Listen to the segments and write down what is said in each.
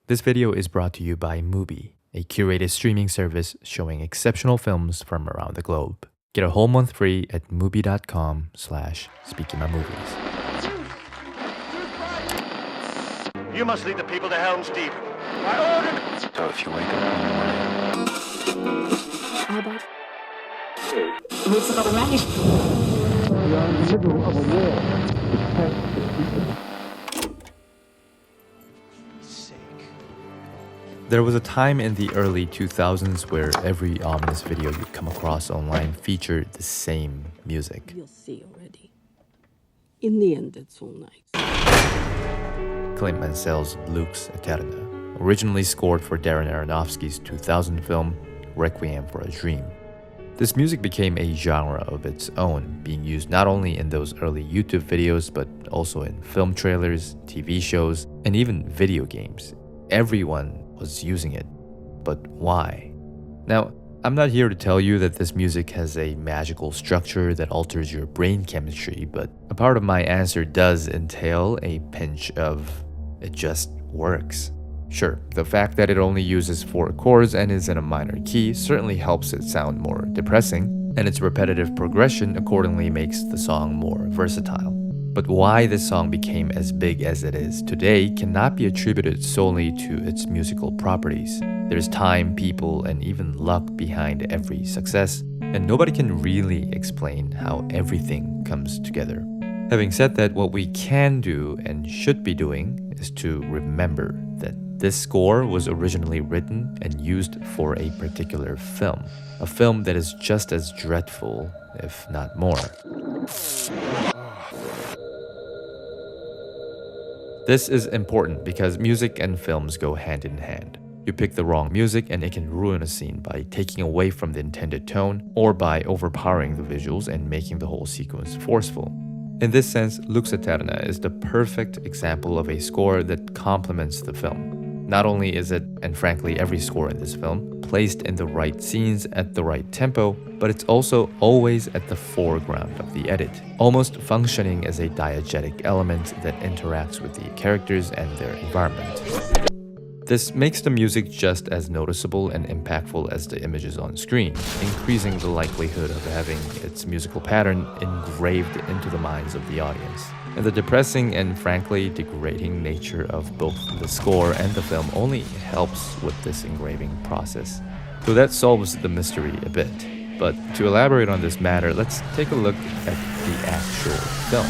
This video is brought to you by Mubi, a curated streaming service showing exceptional films from around the globe. Get a whole month free at mubi.com/SpikimaMovies. You must lead the people to Helm's Deep. I ordered. So if you wake up in the morning, Looks like a magic. We are in the middle of a war. There was a time in the early 2000s where every ominous video you'd come across online featured the same music. You'll see already. In the end, it's all nice. Clint Mansell's Lux Aeterna, originally scored for Darren Aronofsky's 2000 film Requiem for a Dream. This music became a genre of its own, being used not only in those early YouTube videos, but also in film trailers, TV shows, and even video games. Everyone was using it. But why? Now, I'm not here to tell you that this music has a magical structure that alters your brain chemistry, but a part of my answer does entail a pinch of it just works. Sure, the fact that it only uses 4 chords and is in a minor key certainly helps it sound more depressing, and its repetitive progression accordingly makes the song more versatile. But why this song became as big as it is today cannot be attributed solely to its musical properties. There's time, people, and even luck behind every success, and nobody can really explain how everything comes together. Having said that, what we can do and should be doing is to remember that this score was originally written and used for a particular film, a film that is just as dreadful, if not more. This is important because music and films go hand in hand. You pick the wrong music and it can ruin a scene by taking away from the intended tone or by overpowering the visuals and making the whole sequence forceful. In this sense, Lux Aeterna is the perfect example of a score that complements the film. Not only is it, and frankly every score in this film, placed in the right scenes at the right tempo, but it's also always at the foreground of the edit, almost functioning as a diegetic element that interacts with the characters and their environment. This makes the music just as noticeable and impactful as the images on screen, increasing the likelihood of having its musical pattern engraved into the minds of the audience. And the depressing and frankly degrading nature of both the score and the film only helps with this engraving process. So that solves the mystery a bit. But to elaborate on this matter, let's take a look at the actual film.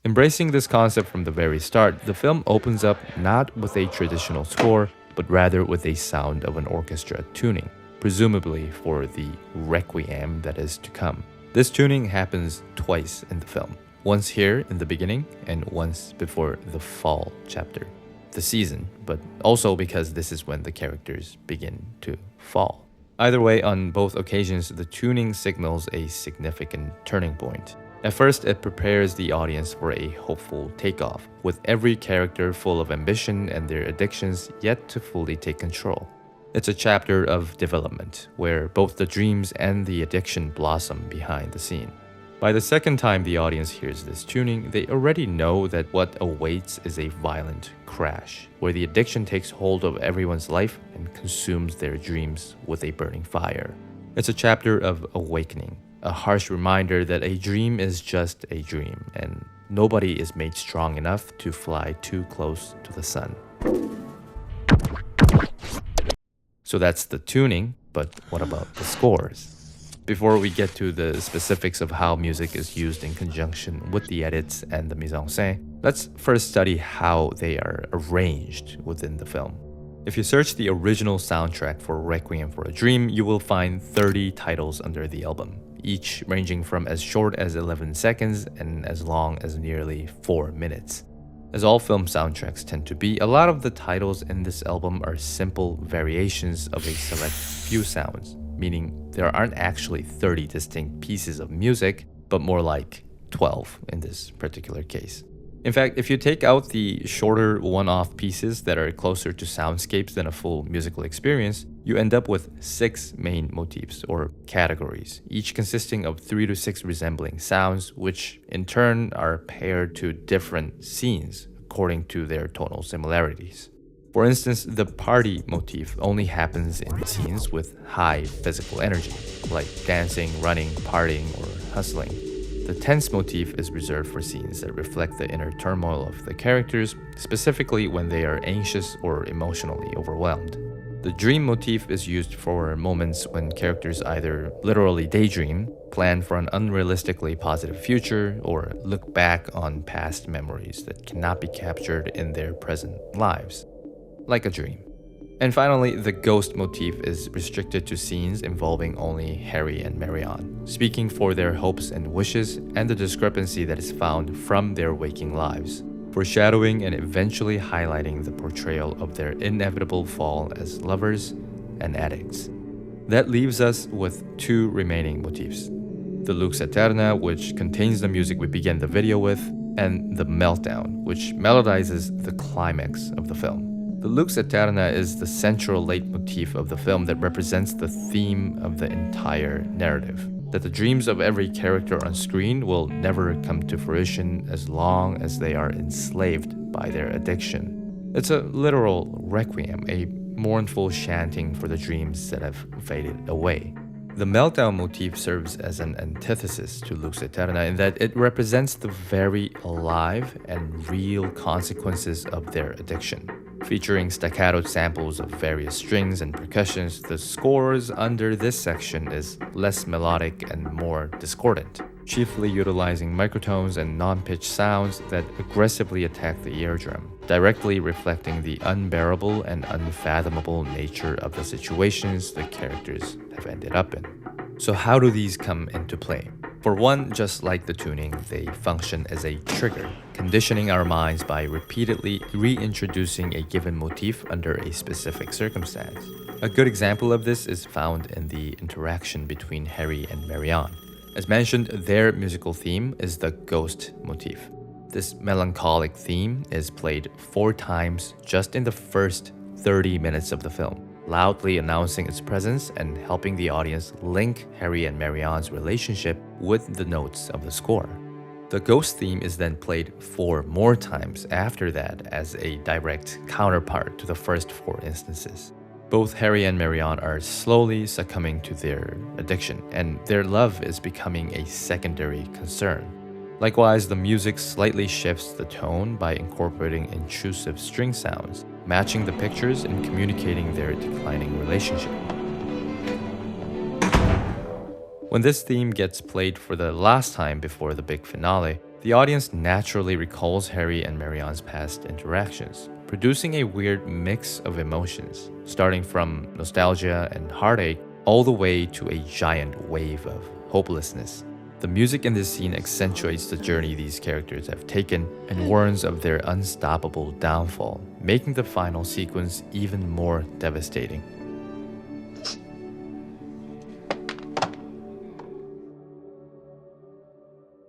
Embracing this concept from the very start, the film opens up not with a traditional score, but rather with a sound of an orchestra tuning, presumably for the Requiem that is to come. This tuning happens twice in the film, once here in the beginning and once before the fall chapter, the season, but also because this is when the characters begin to fall. Either way, on both occasions, the tuning signals a significant turning point. At first, it prepares the audience for a hopeful takeoff, with every character full of ambition and their addictions yet to fully take control. It's a chapter of development, where both the dreams and the addiction blossom behind the scene. By the second time the audience hears this tuning, they already know that what awaits is a violent crash, where the addiction takes hold of everyone's life and consumes their dreams with a burning fire. It's a chapter of awakening, a harsh reminder that a dream is just a dream, and nobody is made strong enough to fly too close to the sun. So that's the tuning, but what about the scores? Before we get to the specifics of how music is used in conjunction with the edits and the mise en scène, let's first study how they are arranged within the film. If you search the original soundtrack for Requiem for a Dream, you will find 30 titles under the album, each ranging from as short as 11 seconds and as long as nearly 4 minutes. As all film soundtracks tend to be, a lot of the titles in this album are simple variations of a select few sounds, meaning there aren't actually 30 distinct pieces of music, but more like 12 in this particular case. In fact, if you take out the shorter one-off pieces that are closer to soundscapes than a full musical experience, you end up with 6 main motifs or categories, each consisting of 3 to 6 resembling sounds, which in turn are paired to different scenes according to their tonal similarities. For instance, the party motif only happens in scenes with high physical energy, like dancing, running, partying, or hustling. The tense motif is reserved for scenes that reflect the inner turmoil of the characters, specifically when they are anxious or emotionally overwhelmed. The dream motif is used for moments when characters either literally daydream, plan for an unrealistically positive future, or look back on past memories that cannot be captured in their present lives, like a dream. And finally, the ghost motif is restricted to scenes involving only Harry and Marion, speaking for their hopes and wishes and the discrepancy that is found from their waking lives, foreshadowing and eventually highlighting the portrayal of their inevitable fall as lovers and addicts. That leaves us with two remaining motifs: the Lux Aeterna, which contains the music we begin the video with, and the Meltdown, which melodizes the climax of the film. The Lux Aeterna is the central leitmotif of the film that represents the theme of the entire narrative, that the dreams of every character on screen will never come to fruition as long as they are enslaved by their addiction. It's a literal requiem, a mournful chanting for the dreams that have faded away. The Meltdown motif serves as an antithesis to Lux Aeterna in that it represents the very alive and real consequences of their addiction. Featuring staccato samples of various strings and percussions, the scores under this section is less melodic and more discordant, chiefly utilizing microtones and non-pitch sounds that aggressively attack the eardrum, directly reflecting the unbearable and unfathomable nature of the situations the characters have ended up in. So how do these come into play? For one, just like the tuning, they function as a trigger, conditioning our minds by repeatedly reintroducing a given motif under a specific circumstance. A good example of this is found in the interaction between Harry and Marion. As mentioned, their musical theme is the ghost motif. This melancholic theme is played 4 times just in the first 30 minutes of the film, loudly announcing its presence and helping the audience link Harry and Marion's relationship with the notes of the score. The ghost theme is then played 4 more times after that as a direct counterpart to the first 4 instances. Both Harry and Marion are slowly succumbing to their addiction, and their love is becoming a secondary concern. Likewise, the music slightly shifts the tone by incorporating intrusive string sounds, matching the pictures and communicating their declining relationship. When this theme gets played for the last time before the big finale, the audience naturally recalls Harry and Marion's past interactions, producing a weird mix of emotions, starting from nostalgia and heartache all the way to a giant wave of hopelessness. The music in this scene accentuates the journey these characters have taken and warns of their unstoppable downfall, making the final sequence even more devastating.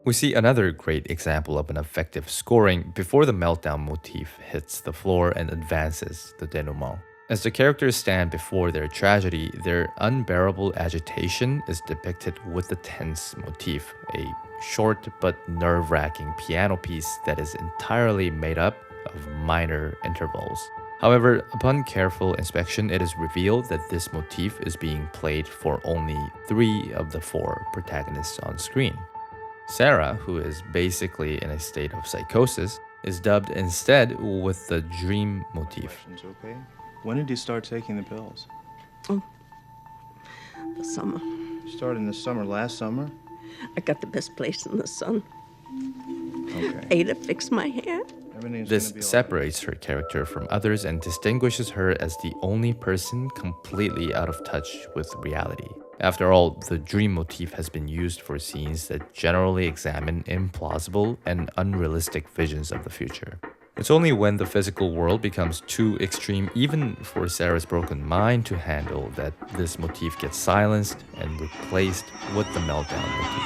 We see another great example of an effective scoring before the Meltdown motif hits the floor and advances the denouement. As the characters stand before their tragedy, their unbearable agitation is depicted with the tense motif, a short but nerve-wracking piano piece that is entirely made up of minor intervals. However, upon careful inspection, it is revealed that this motif is being played for only 3 of the 4 protagonists on screen. Sarah, who is basically in a state of psychosis, is dubbed instead with the dream motif. Okay. When did you start taking the pills? The summer. You started in the summer, last summer? I got the best place in the sun. Okay. Ada fixed my hair. This separates her character from others and distinguishes her as the only person completely out of touch with reality. After all, the dream motif has been used for scenes that generally examine implausible and unrealistic visions of the future. It's only when the physical world becomes too extreme, even for Sarah's broken mind to handle, that this motif gets silenced and replaced with the Meltdown motif.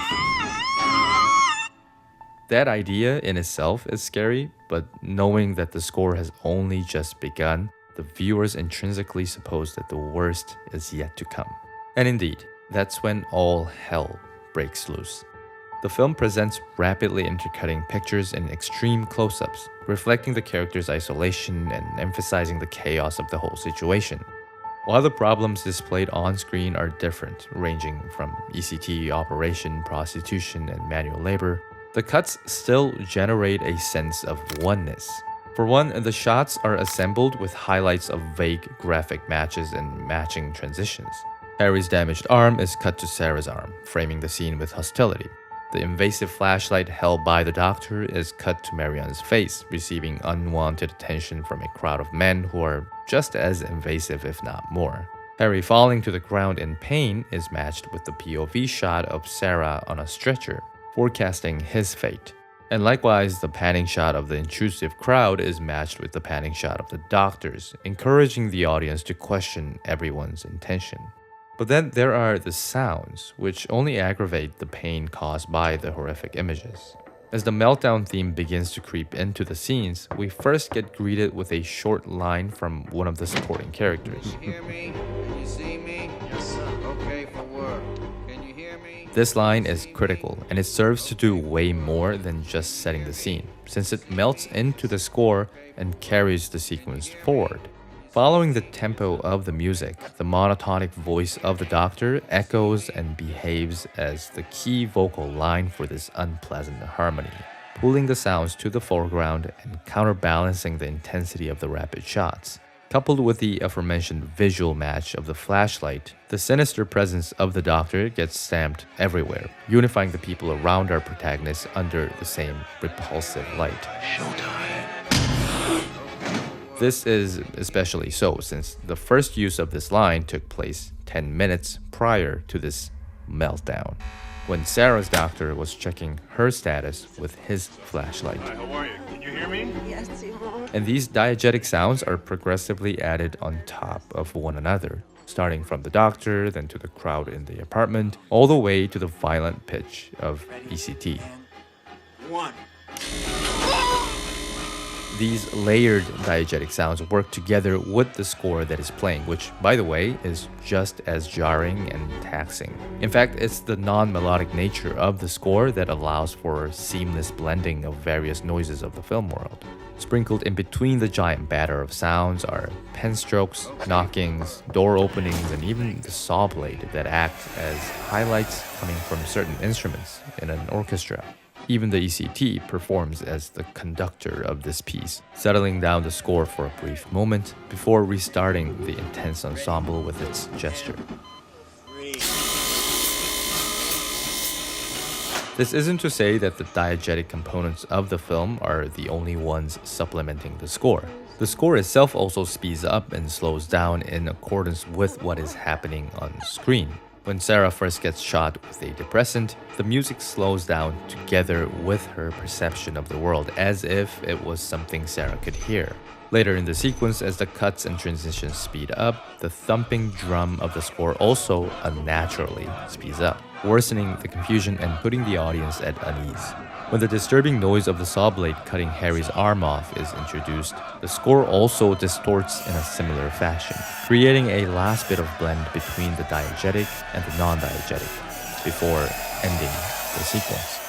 That idea in itself is scary, but knowing that the score has only just begun, the viewers intrinsically suppose that the worst is yet to come. And indeed, that's when all hell breaks loose. The film presents rapidly intercutting pictures in extreme close-ups, reflecting the character's isolation and emphasizing the chaos of the whole situation. While the problems displayed on screen are different, ranging from ECT, operation, prostitution, and manual labor, the cuts still generate a sense of oneness. For one, the shots are assembled with highlights of vague graphic matches and matching transitions. Harry's damaged arm is cut to Sarah's arm, framing the scene with hostility. The invasive flashlight held by the doctor is cut to Marion's face, receiving unwanted attention from a crowd of men who are just as invasive, if not more. Harry falling to the ground in pain is matched with the POV shot of Sarah on a stretcher, forecasting his fate. And likewise, the panning shot of the intrusive crowd is matched with the panning shot of the doctors, encouraging the audience to question everyone's intention. But then there are the sounds, which only aggravate the pain caused by the horrific images. As the meltdown theme begins to creep into the scenes, we first get greeted with a short line from one of the supporting characters. Can you hear me? Can you see me? Yes, sir. Okay, for work. Can you hear me? This line is critical, and it serves to do way more than just setting the scene, since it melts into the score and carries the sequence forward. Following the tempo of the music, the monotonic voice of the doctor echoes and behaves as the key vocal line for this unpleasant harmony, pulling the sounds to the foreground and counterbalancing the intensity of the rapid shots. Coupled with the aforementioned visual match of the flashlight, the sinister presence of the doctor gets stamped everywhere, unifying the people around our protagonist under the same repulsive light. This is especially so since the first use of this line took place 10 minutes prior to this meltdown, when Sarah's doctor was checking her status with his flashlight. Hi, how are you? Can you hear me? Yes, Simon. And these diegetic sounds are progressively added on top of one another, starting from the doctor, then to the crowd in the apartment, all the way to the violent pitch of ECT. One. These layered diegetic sounds work together with the score that is playing, which, by the way, is just as jarring and taxing. In fact, it's the non-melodic nature of the score that allows for seamless blending of various noises of the film world. Sprinkled in between the giant batter of sounds are pen strokes, knockings, door openings, and even the saw blade that act as highlights coming from certain instruments in an orchestra. Even the ECT performs as the conductor of this piece, settling down the score for a brief moment before restarting the intense ensemble with its gesture. This isn't to say that the diegetic components of the film are the only ones supplementing the score. The score itself also speeds up and slows down in accordance with what is happening on screen. When Sarah first gets shot with a depressant, the music slows down together with her perception of the world, as if it was something Sarah could hear. Later in the sequence, as the cuts and transitions speed up, the thumping drum of the score also unnaturally speeds up, worsening the confusion and putting the audience at unease. When the disturbing noise of the saw blade cutting Harry's arm off is introduced, the score also distorts in a similar fashion, creating a last bit of blend between the diegetic and the non-diegetic, before ending the sequence.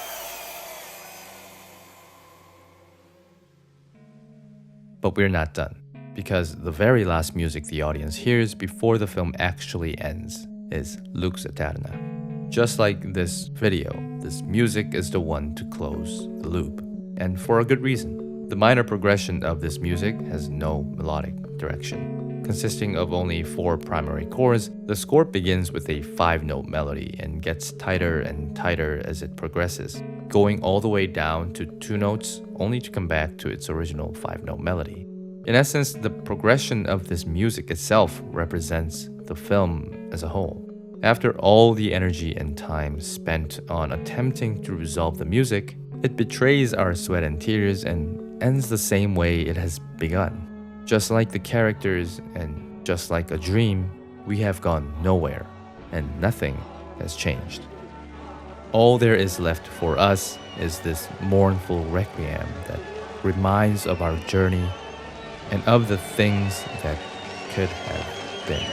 But we're not done, because the very last music the audience hears before the film actually ends is Lux Aeterna. Just like this video, this music is the one to close the loop, and for a good reason. The minor progression of this music has no melodic direction. Consisting of only 4 primary chords, the score begins with a 5-note melody and gets tighter and tighter as it progresses, going all the way down to 2 notes, only to come back to its original 5-note melody. In essence, the progression of this music itself represents the film as a whole. After all the energy and time spent on attempting to resolve the music, it betrays our sweat and tears and ends the same way it has begun. Just like the characters and just like a dream, we have gone nowhere and nothing has changed. All there is left for us is this mournful requiem that reminds of our journey and of the things that could have been.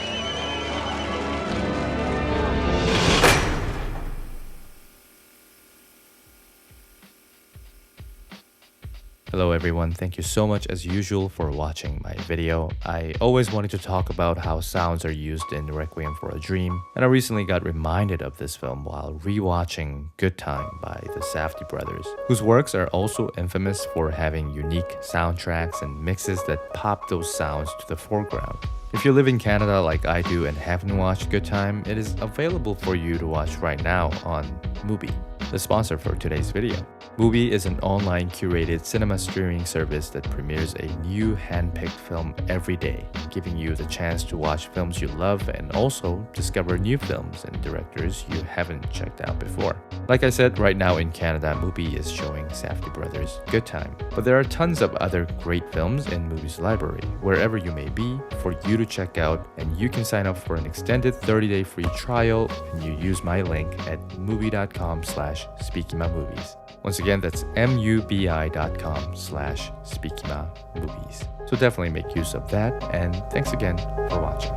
Hello everyone, thank you so much as usual for watching my video. I always wanted to talk about how sounds are used in Requiem for a Dream, and I recently got reminded of this film while rewatching Good Time by the Safdie brothers, whose works are also infamous for having unique soundtracks and mixes that pop those sounds to the foreground. If you live in Canada like I do and haven't watched Good Time, it is available for you to watch right now on Mubi, the sponsor for today's video. Mubi is an online curated cinema streaming service that premieres a new hand-picked film every day, giving you the chance to watch films you love and also discover new films and directors you haven't checked out before. Like I said, right now in Canada, Mubi is showing Safdie brothers Good Time. But there are tons of other great films in Mubi's library, wherever you may be, for you to check out, and you can sign up for an extended 30-day free trial and you use my link at mubi.com/SpikimaMovies. Once again, that's mubi.com/SpikimaMovies. So definitely make use of that, and thanks again for watching.